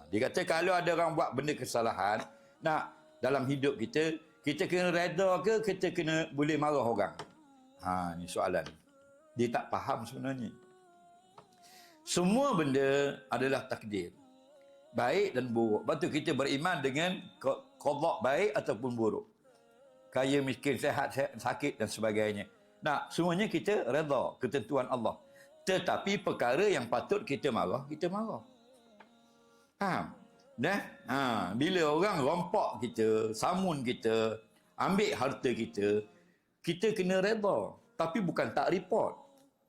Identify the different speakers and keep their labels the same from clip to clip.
Speaker 1: Dia kata kalau ada orang buat benda kesalahan, nak dalam hidup kita, kita kena reda ke kita kena boleh marah orang? Ni soalan. Dia tak faham sebenarnya. Semua benda adalah takdir. Baik dan buruk. Lepas tu kita beriman dengan qada baik ataupun buruk. Kaya, miskin, sehat, sakit dan sebagainya. Nah, semuanya kita reda ketentuan Allah. Tetapi perkara yang patut kita marah, kita marah. Faham? Bila orang rompak kita, samun kita, ambil harta kita, kita kena reda. Tapi bukan tak report.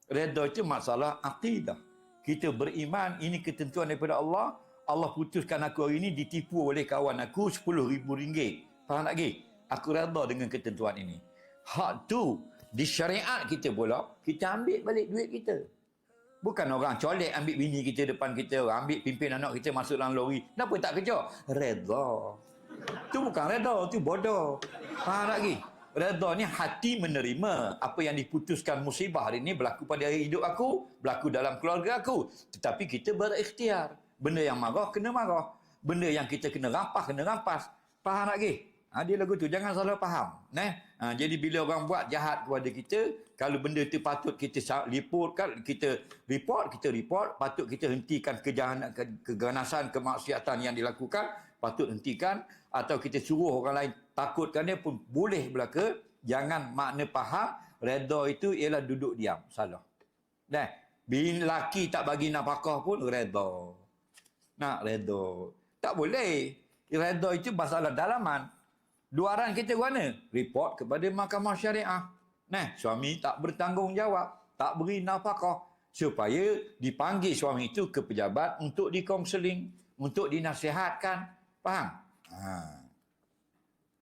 Speaker 1: Reda itu masalah akidah. Kita beriman, ini ketentuan daripada Allah. Allah putuskan aku hari ini ditipu oleh kawan aku RM10,000. Faham tak lagi? Aku reda dengan ketentuan ini. Hak tu di syariat kita pula, kita ambil balik duit kita. Bukan orang colek ambil bini kita depan kita, ambil pimpin anak kita masuk dalam lori. Kenapa tak kerja? Reda. Tu bukan reda, tu bodoh. Faham tak lagi? Reda ni hati menerima apa yang diputuskan musibah hari ini berlaku pada hidup aku, berlaku dalam keluarga aku. Tetapi kita berikhtiar. Benda yang marah, kena marah. Benda yang kita kena rampas, kena rampas. Faham tak lagi? Dia lagu tu, jangan salah faham. Jadi bila orang buat jahat kepada kita, kalau benda tu patut kita liporkan, kita report, patut kita hentikan keganasan, kemaksiatan yang dilakukan, patut hentikan, atau kita suruh orang lain takutkan dia pun boleh belaka. Jangan makna faham, reda itu ialah duduk diam, salah. Bila lelaki tak bagi nafkah pun reda. Nak reda. Tak boleh. Reda itu masalah dalaman. Luaran kita mana? Report kepada mahkamah syariah. Suami tak bertanggungjawab, tak beri nafkah, supaya dipanggil suami itu ke pejabat untuk dikonseling, untuk dinasihatkan. Faham?